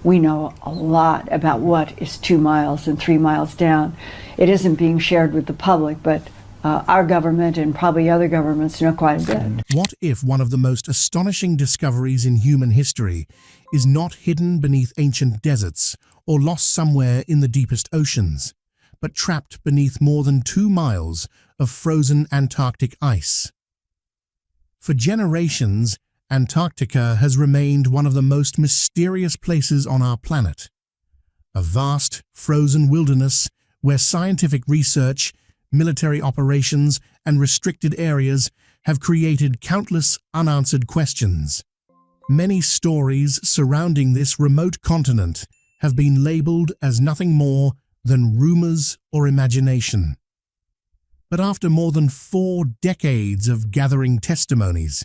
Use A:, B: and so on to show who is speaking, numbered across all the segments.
A: we know a lot about what is 2 miles and 3 miles down. It isn't being shared with the public, but our government and probably other governments know quite a bit.
B: What if one of the most astonishing discoveries in human history is not hidden beneath ancient deserts or lost somewhere in the deepest oceans, but trapped beneath more than 2 miles of frozen Antarctic ice? For generations, Antarctica has remained one of the most mysterious places on our planet. A vast, frozen wilderness where scientific research, military operations, and restricted areas have created countless unanswered questions. Many stories surrounding this remote continent have been labeled as nothing more than rumors or imagination. But after more than 4 decades of gathering testimonies,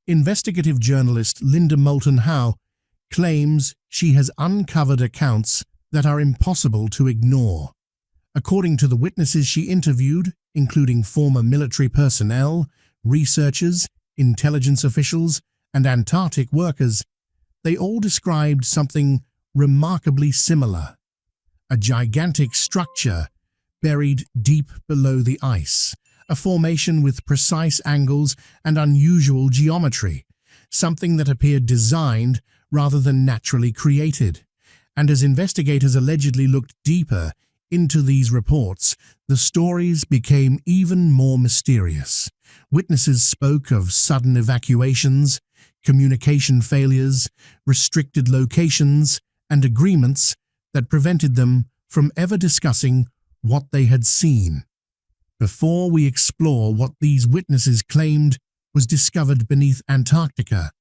B: investigative journalist Moulton Howe claims she has uncovered accounts that are impossible to ignore. According to the witnesses she interviewed, including former military personnel, researchers, intelligence officials, and Antarctic workers, they all described something remarkably similar: a gigantic structure buried deep below the ice, a formation with precise angles and unusual geometry, something that appeared designed rather than naturally created. And as investigators allegedly looked deeper into these reports, the stories became even more mysterious. Witnesses spoke of sudden evacuations, communication failures, restricted locations, and agreements that prevented them from ever discussing what they had seen. Before we explore what these witnesses claimed was discovered beneath Antarctica,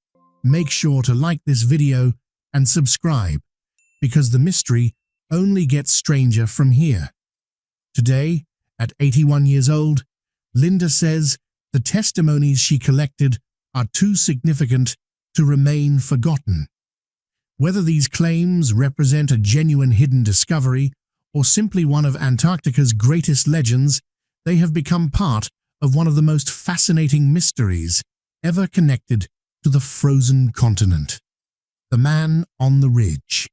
B: make sure to like this video and subscribe, because the mystery only gets stranger from here. Today, at 81 years old, Linda says the testimonies she collected are too significant to remain forgotten. Whether these claims represent a genuine hidden discovery or simply one of Antarctica's greatest legends, they have become part of one of the most fascinating mysteries ever connected to the frozen continent. The Man on the Ridge.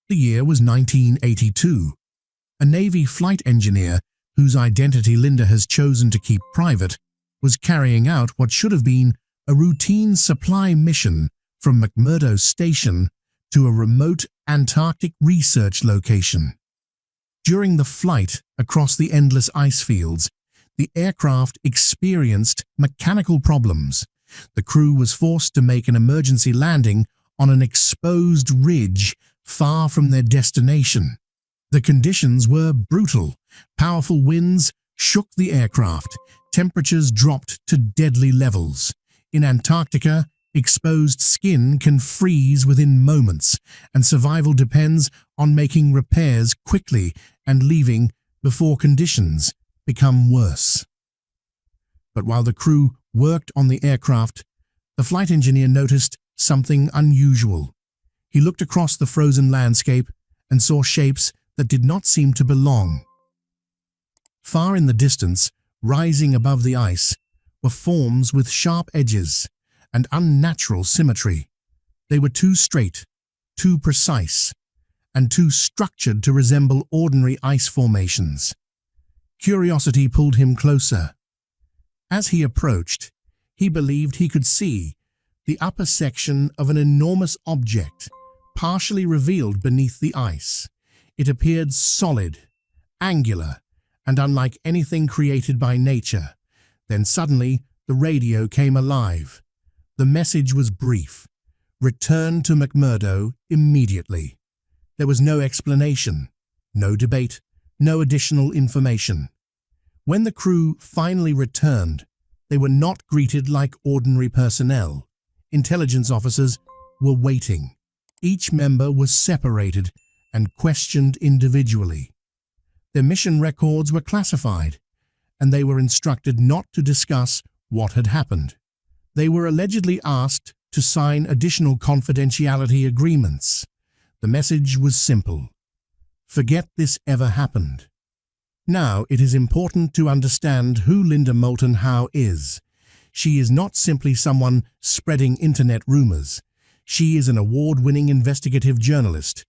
B: The year was 1982. A Navy flight engineer, whose identity Linda has chosen to keep private, was carrying out what should have been a routine supply mission from McMurdo Station to a remote Antarctic research location. During the flight across the endless ice fields, the aircraft experienced mechanical problems. The crew was forced to make an emergency landing on an exposed ridge far from their destination. The conditions were brutal. Powerful winds shook the aircraft. Temperatures dropped to deadly levels. In Antarctica, exposed skin can freeze within moments, and survival depends on making repairs quickly and leaving before conditions become worse. But while the crew worked on the aircraft, the flight engineer noticed something unusual. He looked across the frozen landscape and saw shapes that did not seem to belong. Far in the distance, rising above the ice, were forms with sharp edges and unnatural symmetry. They were too straight, too precise, and too structured to resemble ordinary ice formations. Curiosity pulled him closer. As he approached, he believed he could see the upper section of an enormous object, partially revealed beneath the ice. It appeared solid, angular, and unlike anything created by nature. Then suddenly, the radio came alive. The message was brief: return to McMurdo immediately. There was no explanation, no debate, no additional information. When the crew finally returned, they were not greeted like ordinary personnel. Intelligence officers were waiting. Each member was separated and questioned individually. Their mission records were classified, and they were instructed not to discuss what had happened. They were allegedly asked to sign additional confidentiality agreements. The message was simple: forget this ever happened. Now it is important to understand who Linda Moulton Howe is. She is not simply someone spreading internet rumors. She is an award-winning investigative journalist,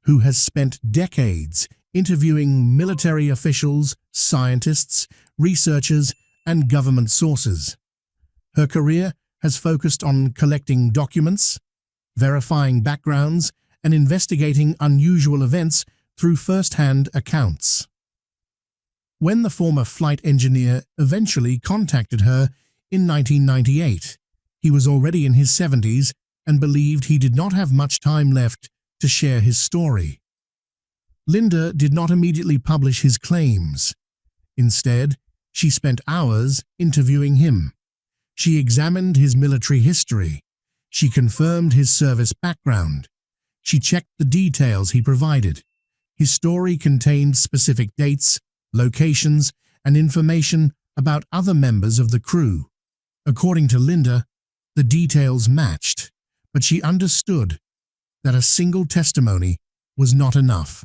B: who has spent decades interviewing military officials, scientists, researchers, and government sources. Her career has focused on collecting documents, verifying backgrounds, and investigating unusual events through first-hand accounts. When the former flight engineer eventually contacted her in 1998, he was already in his 70s and believed he did not have much time left to share his story. Linda did not immediately publish his claims. Instead, she spent hours interviewing him. She examined his military history. She confirmed his service background. She checked the details he provided. His story contained specific dates, locations, and information about other members of the crew. According to Linda, the details matched, but she understood that a single testimony was not enough,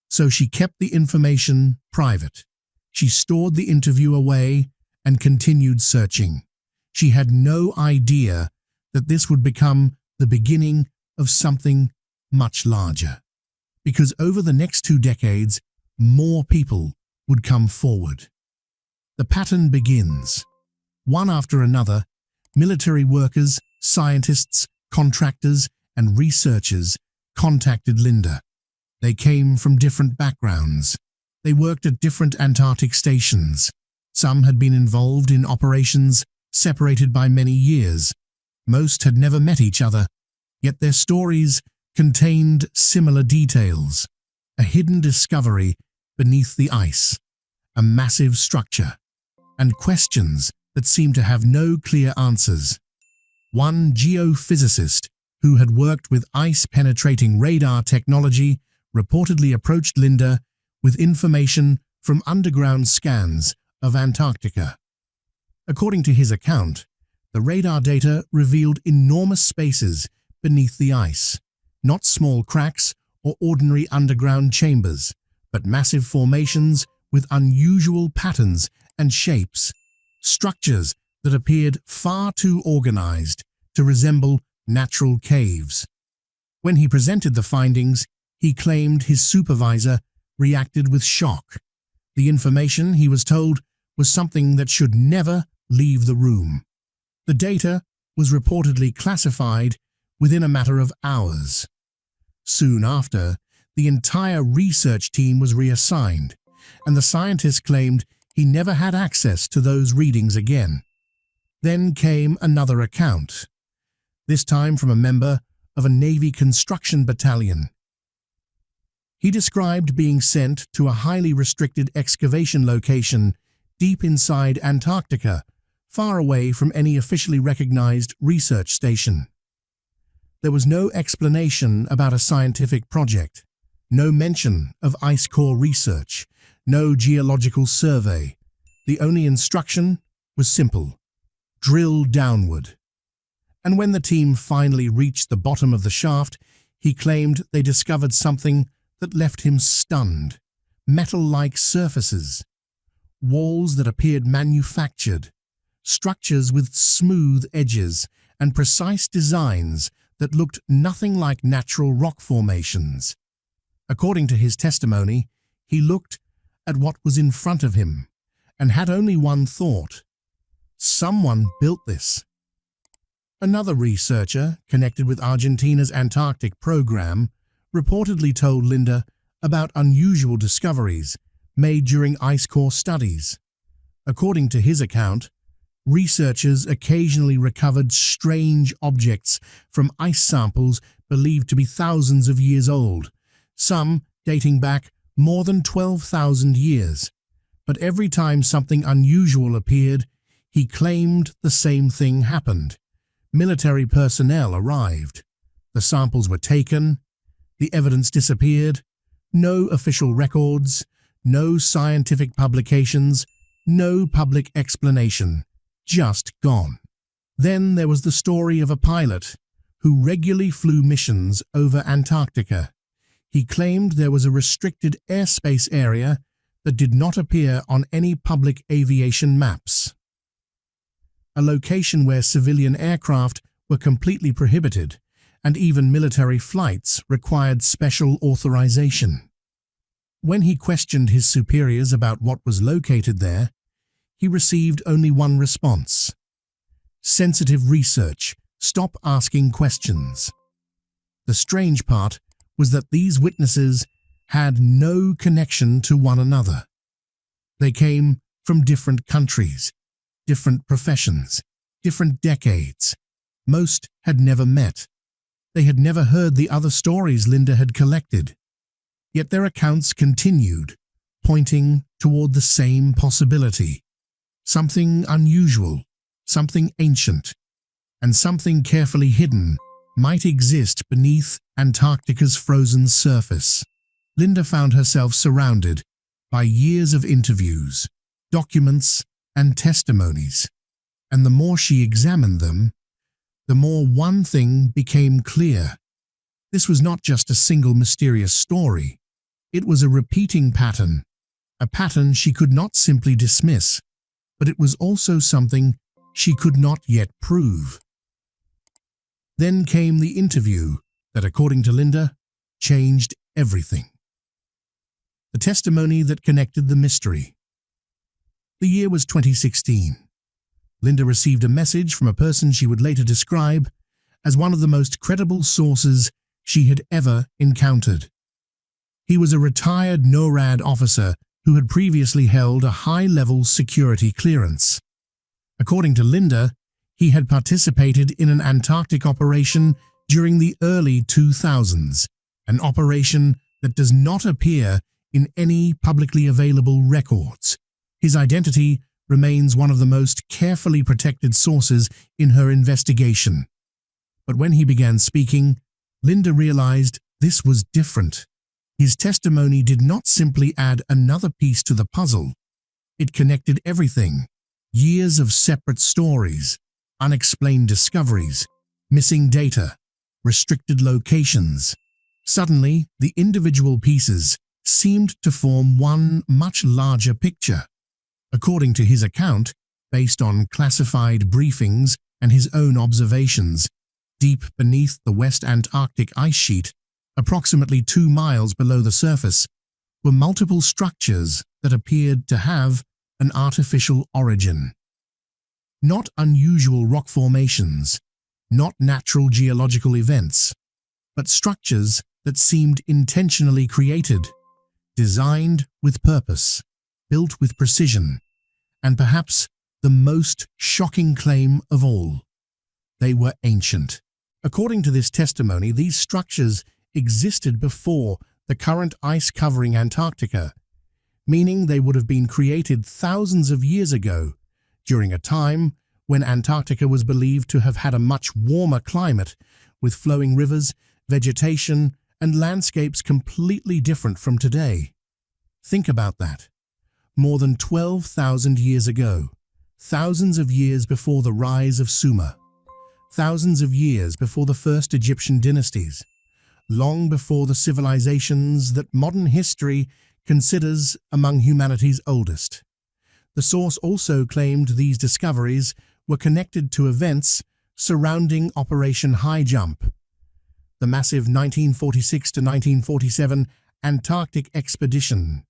B: so she kept the information private. She stored the interview away and continued searching. She had no idea that this would become the beginning of something much larger, because over the next 2 decades, more people would come forward. The pattern begins. One after another, military workers, scientists, contractors, and researchers contacted Linda. They came from different backgrounds. They worked at different Antarctic stations. Some had been involved in operations separated by many years. Most had never met each other, yet their stories contained similar details. A hidden discovery beneath the ice, a massive structure, and questions that seemed to have no clear answers. One geophysicist who had worked with ice-penetrating radar technology reportedly approached Linda with information from underground scans of Antarctica. According to his account, the radar data revealed enormous spaces beneath the ice, not small cracks or ordinary underground chambers, but massive formations with unusual patterns and shapes, structures that appeared far too organized to resemble natural caves. When he presented the findings, he claimed his supervisor reacted with shock. The information, he was told, was something that should never leave the room. The data was reportedly classified within a matter of hours. Soon after, the entire research team was reassigned, and the scientist claimed he never had access to those readings again. Then came another account, this time from a member of a Navy construction battalion. He described being sent to a highly restricted excavation location deep inside Antarctica, far away from any officially recognized research station. There was no explanation about a scientific project, no mention of ice core research, no geological survey. The only instruction was simple: drill downward. And when the team finally reached the bottom of the shaft, he claimed they discovered something that left him stunned. Metal-like surfaces, walls that appeared manufactured, structures with smooth edges and precise designs that looked nothing like natural rock formations. According to his testimony, he looked at what was in front of him and had only one thought: someone built this. Another researcher connected with Argentina's Antarctic program reportedly told Linda about unusual discoveries made during ice core studies. According to his account, researchers occasionally recovered strange objects from ice samples believed to be thousands of years old, some dating back more than 12,000 years. But every time something unusual appeared, he claimed the same thing happened. Military personnel arrived. The samples were taken. The evidence disappeared. No official records, no scientific publications, no public explanation. Just gone. Then there was the story of a pilot who regularly flew missions over Antarctica. He claimed there was a restricted airspace area that did not appear on any public aviation maps, a location where civilian aircraft were completely prohibited, and even military flights required special authorization. When he questioned his superiors about what was located there, he received only one response: sensitive research, stop asking questions. The strange part was that these witnesses had no connection to one another. They came from different countries, different professions, different decades. Most had never met. They had never heard the other stories Linda had collected. Yet their accounts continued, pointing toward the same possibility. Something unusual, something ancient, and something carefully hidden might exist beneath Antarctica's frozen surface. Linda found herself surrounded by years of interviews, documents, and testimonies, and the more she examined them, the more one thing became clear. This was not just a single mysterious story. It was a repeating pattern, a pattern she could not simply dismiss, but it was also something she could not yet prove. Then came the interview that, according to Linda, changed everything. The testimony that connected the mystery. The year was 2016. Linda received a message from a person she would later describe as one of the most credible sources she had ever encountered. He was a retired NORAD officer who had previously held a high-level security clearance. According to Linda, he had participated in an Antarctic operation during the early 2000s, an operation that does not appear in any publicly available records. His identity remains one of the most carefully protected sources in her investigation. But when he began speaking, Linda realized this was different. His testimony did not simply add another piece to the puzzle. It connected everything: years of separate stories, unexplained discoveries, missing data, restricted locations. Suddenly, the individual pieces seemed to form one much larger picture. According to his account, based on classified briefings and his own observations, deep beneath the West Antarctic ice sheet, approximately 2 miles below the surface, were multiple structures that appeared to have an artificial origin. Not unusual rock formations, not natural geological events, but structures that seemed intentionally created, designed with purpose, built with precision, and perhaps the most shocking claim of all: they were ancient. According to this testimony, these structures existed before the current ice covering Antarctica, meaning they would have been created thousands of years ago, during a time when Antarctica was believed to have had a much warmer climate, with flowing rivers, vegetation, and landscapes completely different from today. Think about that. More than 12,000 years ago, thousands of years before the rise of Sumer, thousands of years before the first Egyptian dynasties, long before the civilizations that modern history considers among humanity's oldest. The source also claimed these discoveries were connected to events surrounding Operation High Jump, the massive 1946 to 1947 Antarctic expedition,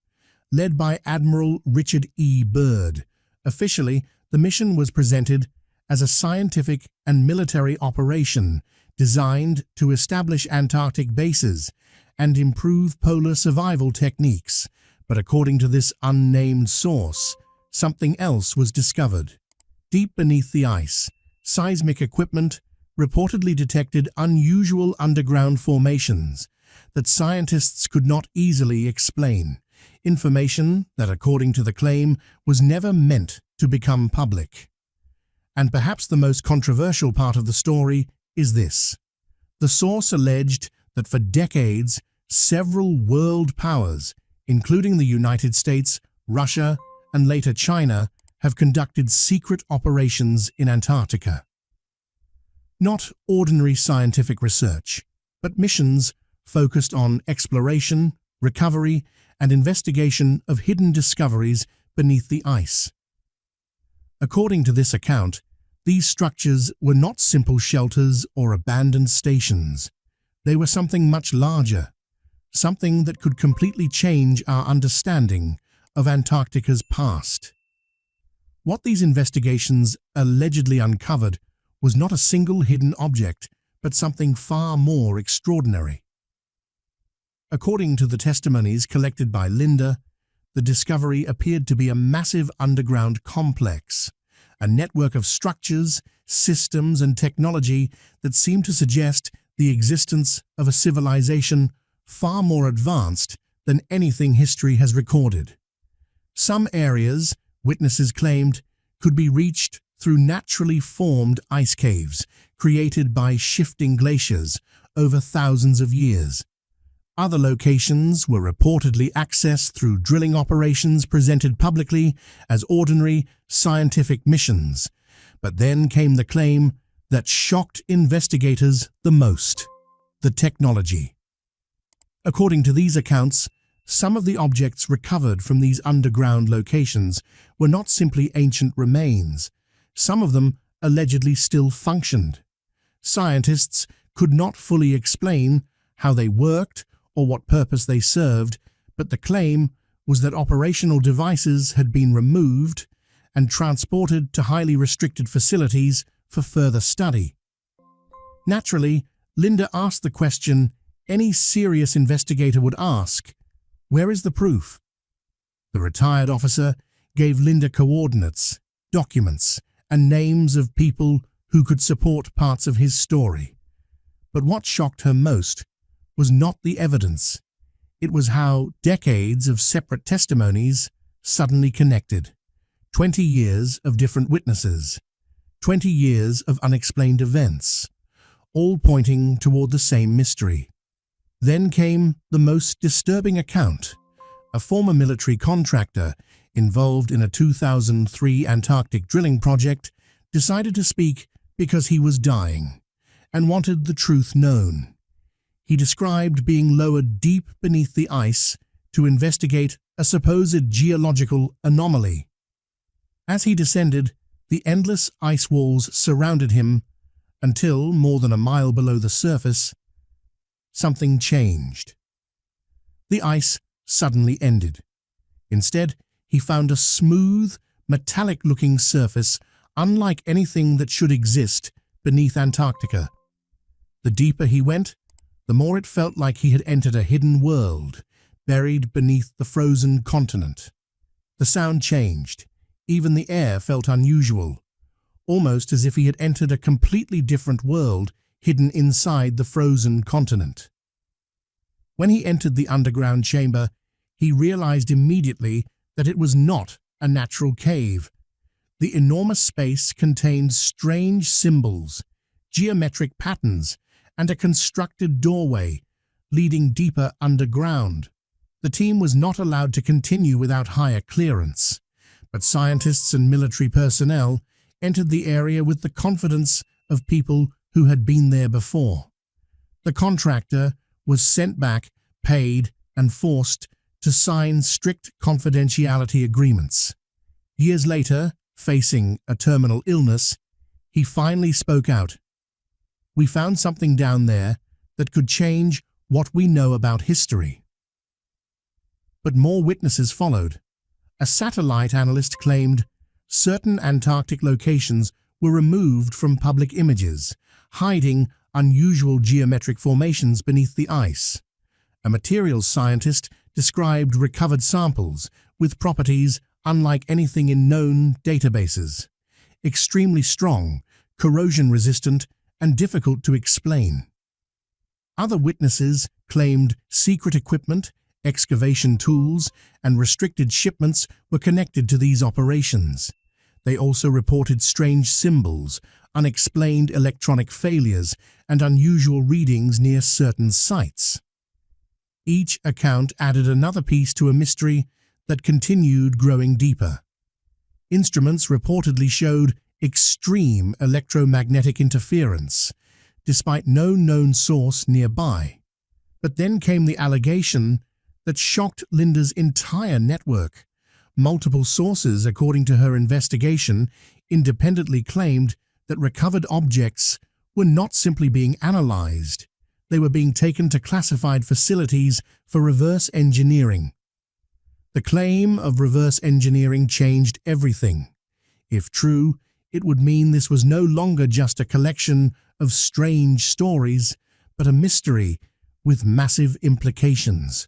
B: led by Admiral Richard E. Byrd. Officially, the mission was presented as a scientific and military operation designed to establish Antarctic bases and improve polar survival techniques. But according to this unnamed source, something else was discovered. Deep beneath the ice, seismic equipment reportedly detected unusual underground formations that scientists could not easily explain. Information that, according to the claim, was never meant to become public. And perhaps the most controversial part of the story is this. The source alleged that for decades, several world powers, including the United States, Russia, and later China, have conducted secret operations in Antarctica. Not ordinary scientific research, but missions focused on exploration, recovery, and investigation of hidden discoveries beneath the ice. According to this account, These structures were not simple shelters or abandoned stations. They were something much larger, something that could completely change our understanding of Antarctica's past. What these investigations allegedly uncovered was not a single hidden object, but something far more extraordinary. According to the testimonies collected by Linda, the discovery appeared to be a massive underground complex, a network of structures, systems, and technology that seemed to suggest the existence of a civilization far more advanced than anything history has recorded. Some areas, witnesses claimed, could be reached through naturally formed ice caves created by shifting glaciers over thousands of years. Other locations were reportedly accessed through drilling operations presented publicly as ordinary scientific missions. But then came the claim that shocked investigators the most: the technology. According to these accounts, some of the objects recovered from these underground locations were not simply ancient remains. Some of them allegedly still functioned. Scientists could not fully explain how they worked or what purpose they served, but the claim was that operational devices had been removed and transported to highly restricted facilities for further study. Naturally, Linda asked the question any serious investigator would ask: where is the proof? The retired officer gave Linda coordinates, documents, and names of people who could support parts of his story. But what shocked her most was not the evidence. It was how decades of separate testimonies suddenly connected. 20 years of different witnesses, 20 years of unexplained events, all pointing toward the same mystery. Then came the most disturbing account. A former military contractor involved in a 2003 Antarctic drilling project decided to speak because he was dying and wanted the truth known. He described being lowered deep beneath the ice to investigate a supposed geological anomaly. As he descended, the endless ice walls surrounded him until, more than a mile below the surface, something changed. The ice suddenly ended. Instead, he found a smooth, metallic-looking surface unlike anything that should exist beneath Antarctica. The deeper he went, the more it felt like he had entered a hidden world, buried beneath the frozen continent. The sound changed. Even the air felt unusual, almost as if he had entered a completely different world hidden inside the frozen continent. When he entered the underground chamber, he realized immediately that it was not a natural cave. The enormous space contained strange symbols, geometric patterns, and a constructed doorway leading deeper underground. The team was not allowed to continue without higher clearance, but scientists and military personnel entered the area with the confidence of people who had been there before. The contractor was sent back, paid, and forced to sign strict confidentiality agreements. Years later, facing a terminal illness, he finally spoke out. "We found something down there that could change what we know about history." But more witnesses followed. A satellite analyst claimed certain Antarctic locations were removed from public images, hiding unusual geometric formations beneath the ice. A materials scientist described recovered samples with properties unlike anything in known databases: extremely strong, corrosion-resistant, and difficult to explain. Other witnesses claimed secret equipment, excavation tools, and restricted shipments were connected to these operations. They also reported strange symbols, unexplained electronic failures, and unusual readings near certain sites. Each account added another piece to a mystery that continued growing deeper. Instruments reportedly showed extreme electromagnetic interference, despite no known source nearby. But then came the allegation that shocked Linda's entire network. Multiple sources, according to her investigation, independently claimed that recovered objects were not simply being analyzed, they were being taken to classified facilities for reverse engineering. The claim of reverse engineering changed everything. If true, it would mean this was no longer just a collection of strange stories, but a mystery with massive implications.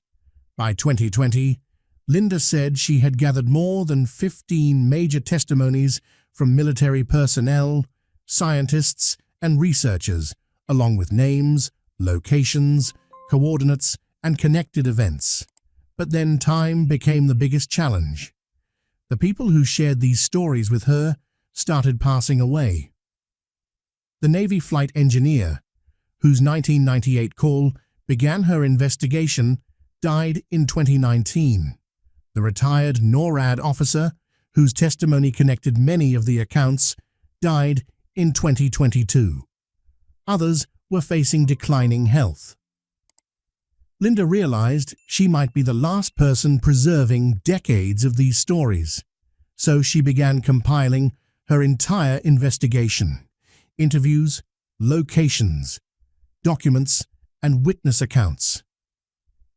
B: By 2020, Linda said she had gathered more than 15 major testimonies from military personnel, scientists, and researchers, along with names, locations, coordinates, and connected events. But then time became the biggest challenge. The people who shared these stories with her started passing away. The Navy flight engineer, whose 1998 call began her investigation, died in 2019. The retired NORAD officer, whose testimony connected many of the accounts, died in 2022. Others were facing declining health. Linda realized she might be the last person preserving decades of these stories, so she began compiling her entire investigation: interviews, locations, documents, and witness accounts.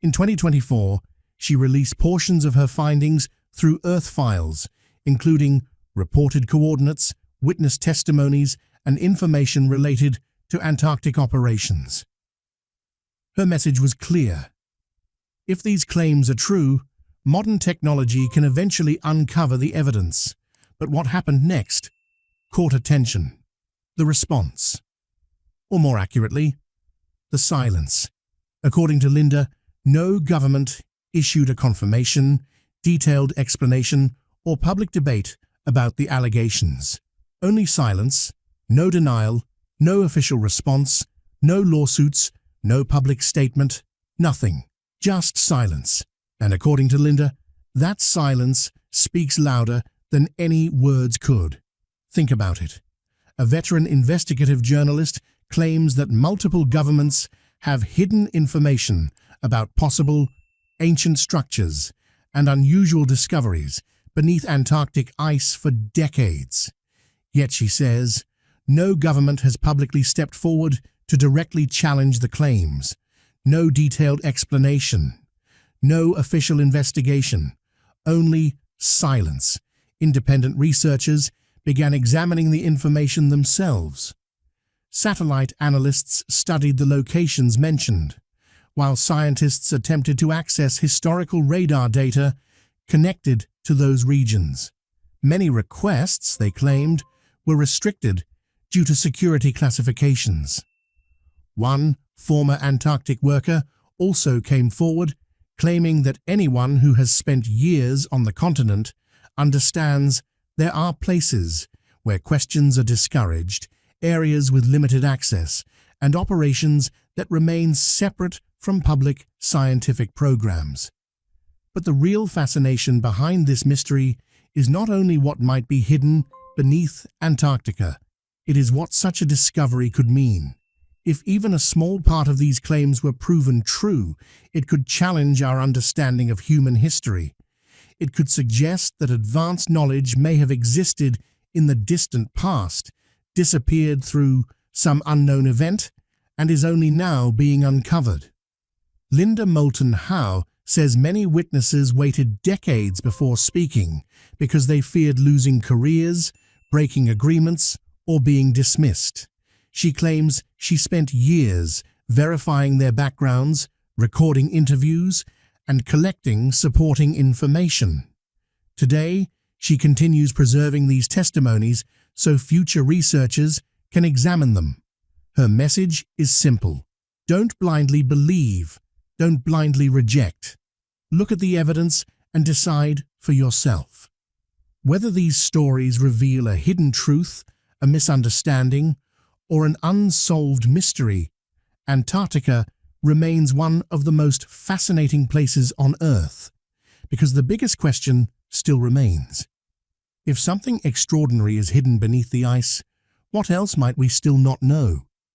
B: In 2024, she released portions of her findings through Earth files, including reported coordinates, witness testimonies, and information related to Antarctic operations. Her message was clear. If these claims are true, modern technology can eventually uncover the evidence. But what happened next caught attention. The response, or more accurately, the silence. According to Linda, no government issued a confirmation, detailed explanation, or public debate about the allegations. Only silence, no denial, no official response, no lawsuits, no public statement, nothing. Just silence. And according to Linda, that silence speaks louder than any words could. Think about it. A veteran investigative journalist claims that multiple governments have hidden information about possible ancient structures and unusual discoveries beneath Antarctic ice for decades. Yet, she says, no government has publicly stepped forward to directly challenge the claims. No detailed explanation. No official investigation. Only silence. Independent researchers began examining the information themselves. Satellite analysts studied the locations mentioned, while scientists attempted to access historical radar data connected to those regions. Many requests, they claimed, were restricted due to security classifications. One former Antarctic worker also came forward, claiming that anyone who has spent years on the continent understands there are places where questions are discouraged, areas with limited access, and operations that remain separate from public scientific programs. But the real fascination behind this mystery is not only what might be hidden beneath Antarctica, it is what such a discovery could mean. If even a small part of these claims were proven true, it could challenge our understanding of human history. It could suggest that advanced knowledge may have existed in the distant past, disappeared through some unknown event, and is only now being uncovered. Linda Moulton Howe says many witnesses waited decades before speaking because they feared losing careers, breaking agreements, or being dismissed. She claims she spent years verifying their backgrounds, recording interviews, and collecting supporting information. Today, she continues preserving these testimonies so future researchers can examine them. Her message is simple. Don't blindly believe. Don't blindly reject. Look at the evidence and decide for yourself. Whether these stories reveal a hidden truth, a misunderstanding, or an unsolved mystery, Antarctica remains one of the most fascinating places on Earth, because the biggest question still remains. If something extraordinary is hidden beneath the ice, what else might we still not know?